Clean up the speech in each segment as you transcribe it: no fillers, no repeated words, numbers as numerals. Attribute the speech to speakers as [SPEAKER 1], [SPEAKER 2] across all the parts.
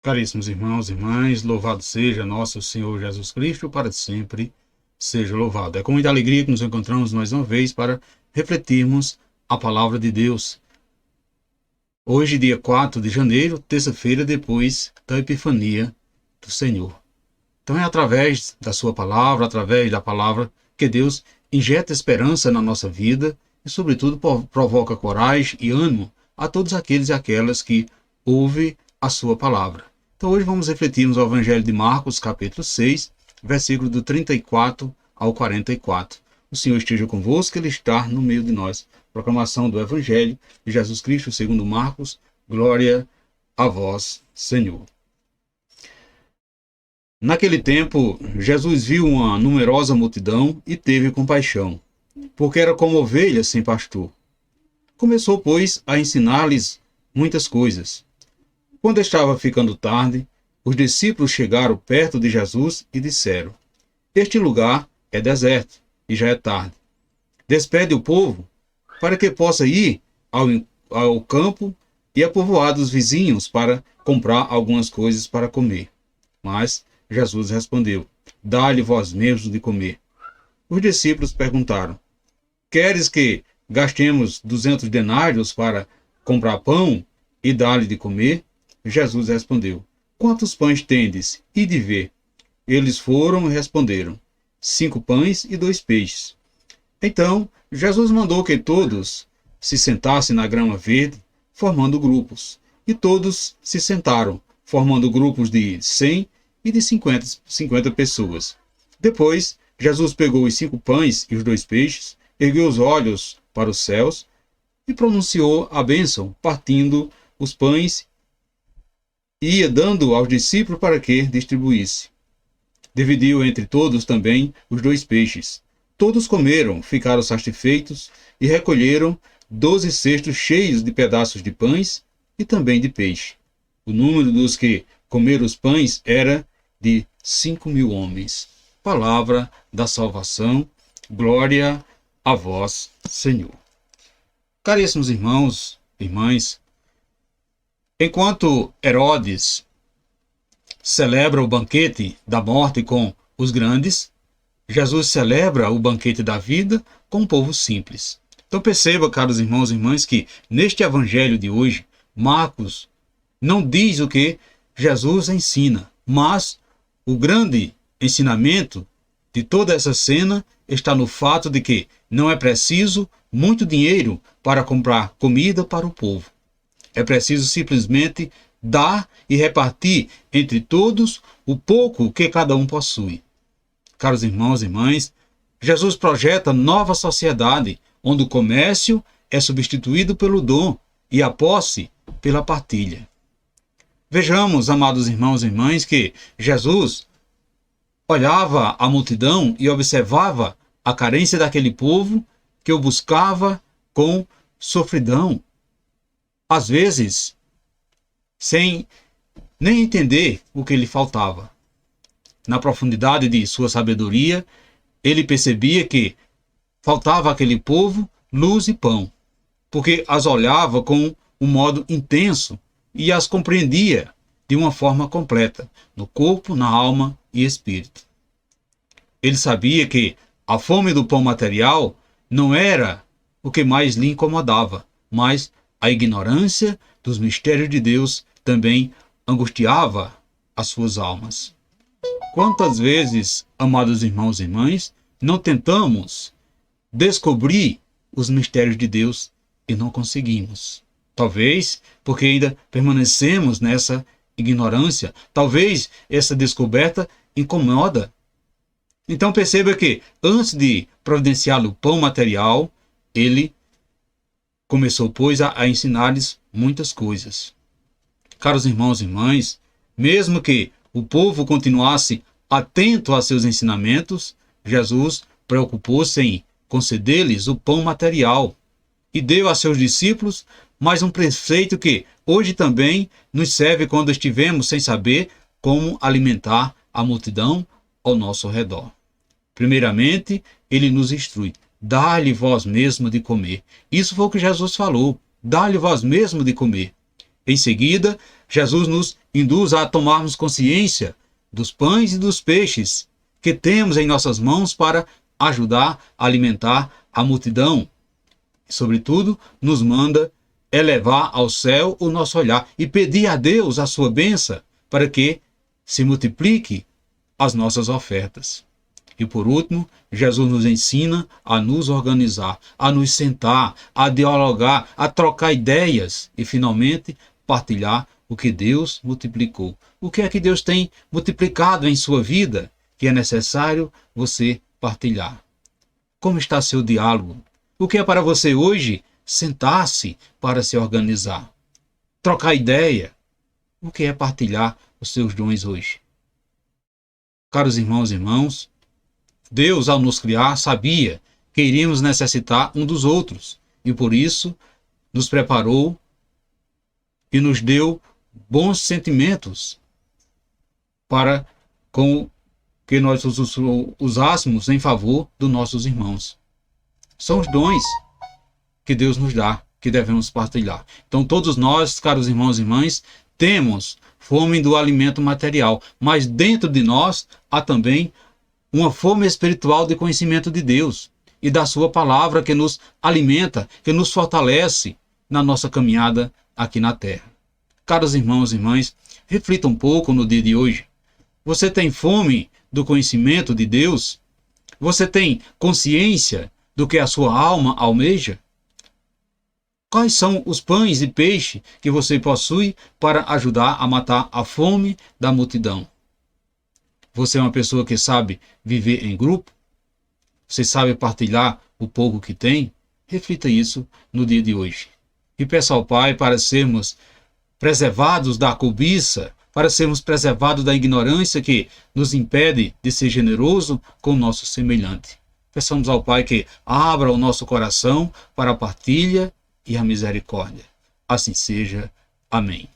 [SPEAKER 1] Caríssimos irmãos e irmãs, louvado seja nosso Senhor Jesus Cristo, para sempre seja louvado. É com muita alegria que nos encontramos mais uma vez para refletirmos a palavra de Deus. Hoje, dia 4 de janeiro, terça-feira depois da Epifania do Senhor. Então é através da sua palavra, através da palavra, que Deus injeta esperança na nossa vida e, sobretudo, provoca coragem e ânimo a todos aqueles e aquelas que ouvem a sua palavra. Então hoje vamos refletir no Evangelho de Marcos, capítulo 6, versículo do 34 ao 44. O Senhor esteja convosco, Ele está no meio de nós. Proclamação do Evangelho de Jesus Cristo segundo Marcos. Glória a vós, Senhor. Naquele tempo, Jesus viu uma numerosa multidão e teve compaixão, porque era como ovelhas sem pastor. Começou, pois, a ensinar-lhes muitas coisas. Quando estava ficando tarde, os discípulos chegaram perto de Jesus e disseram: Este lugar é deserto e já é tarde. Despede o povo para que possa ir ao campo e a povoados vizinhos para comprar algumas coisas para comer. Mas Jesus respondeu: Dá-lhe vós mesmos de comer. Os discípulos perguntaram: Queres que gastemos 200 denários para comprar pão e dar-lhe de comer? Jesus respondeu: Quantos pães tendes? Ide ver. Eles foram e responderam: 5 pães e 2 peixes. Então Jesus mandou que todos se sentassem na grama verde, formando grupos. E todos se sentaram, formando grupos de 100 e de 50 pessoas. Depois, Jesus pegou os 5 pães e os 2 peixes, ergueu os olhos para os céus e pronunciou a bênção, partindo os pães e ia dando aos discípulos para que distribuísse. Dividiu entre todos também os 2 peixes. Todos comeram, ficaram satisfeitos e recolheram 12 cestos cheios de pedaços de pães e também de peixe. O número dos que comeram os pães era de 5.000 homens. Palavra da salvação, glória a vós, Senhor. Caríssimos irmãos e irmãs, enquanto Herodes celebra o banquete da morte com os grandes, Jesus celebra o banquete da vida com o povo simples. Então perceba, caros irmãos e irmãs, que neste evangelho de hoje, Marcos não diz o que Jesus ensina, mas o grande ensinamento de toda essa cena está no fato de que não é preciso muito dinheiro para comprar comida para o povo. É preciso simplesmente dar e repartir entre todos o pouco que cada um possui. Caros irmãos e irmãs, Jesus projeta nova sociedade, onde o comércio é substituído pelo dom e a posse pela partilha. Vejamos, amados irmãos e irmãs, que Jesus olhava a multidão e observava a carência daquele povo que o buscava com sofridão. Às vezes, sem nem entender o que lhe faltava. Na profundidade de sua sabedoria, ele percebia que faltava àquele povo luz e pão, porque as olhava com um modo intenso e as compreendia de uma forma completa, no corpo, na alma e espírito. Ele sabia que a fome do pão material não era o que mais lhe incomodava, mas a ignorância dos mistérios de Deus também angustiava as suas almas. Quantas vezes, amados irmãos e irmãs, não tentamos descobrir os mistérios de Deus e não conseguimos? Talvez porque ainda permanecemos nessa ignorância. Talvez essa descoberta incomoda. Então perceba que antes de providenciar o pão material, ele começou, pois, a ensinar-lhes muitas coisas. Caros irmãos e irmãs, mesmo que o povo continuasse atento a seus ensinamentos, Jesus preocupou-se em conceder-lhes o pão material e deu a seus discípulos mais um preceito que hoje também nos serve quando estivemos sem saber como alimentar a multidão ao nosso redor. Primeiramente, ele nos instrui: dá-lhe vós mesmo de comer. Isso foi o que Jesus falou: dá-lhe vós mesmo de comer. Em seguida, Jesus nos induz a tomarmos consciência dos pães e dos peixes que temos em nossas mãos para ajudar a alimentar a multidão. E, sobretudo, nos manda elevar ao céu o nosso olhar e pedir a Deus a sua bênção para que se multiplique as nossas ofertas. E por último, Jesus nos ensina a nos organizar, a nos sentar, a dialogar, a trocar ideias e finalmente partilhar o que Deus multiplicou. O que é que Deus tem multiplicado em sua vida que é necessário você partilhar? Como está seu diálogo? O que é para você hoje sentar-se para se organizar? Trocar ideia. O que é partilhar os seus dons hoje? Caros irmãos e irmãs, Deus, ao nos criar, sabia que iríamos necessitar um dos outros e por isso nos preparou e nos deu bons sentimentos para com que nós os usássemos em favor dos nossos irmãos. São os dons que Deus nos dá, que devemos partilhar. Então todos nós, caros irmãos e irmãs, temos fome do alimento material, mas dentro de nós há também uma fome espiritual de conhecimento de Deus e da sua palavra que nos alimenta, que nos fortalece na nossa caminhada aqui na terra. Caros irmãos e irmãs, reflita um pouco no dia de hoje. Você tem fome do conhecimento de Deus? Você tem consciência do que a sua alma almeja? Quais são os pães e peixes que você possui para ajudar a matar a fome da multidão? Você é uma pessoa que sabe viver em grupo? Você sabe partilhar o pouco que tem? Reflita isso no dia de hoje. E peça ao Pai para sermos preservados da cobiça, para sermos preservados da ignorância que nos impede de ser generoso com o nosso semelhante. Peçamos ao Pai que abra o nosso coração para a partilha e a misericórdia. Assim seja. Amém.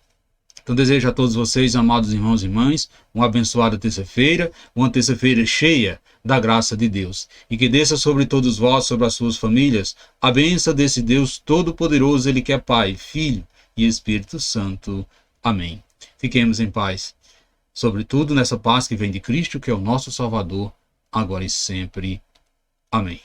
[SPEAKER 1] Então desejo a todos vocês, amados irmãos e irmãs, uma abençoada terça-feira, uma terça-feira cheia da graça de Deus. E que desça sobre todos vós, sobre as suas famílias, a bênção desse Deus Todo-Poderoso, Ele que é Pai, Filho e Espírito Santo. Amém. Fiquemos em paz. Sobretudo nessa paz que vem de Cristo, que é o nosso Salvador, agora e sempre. Amém.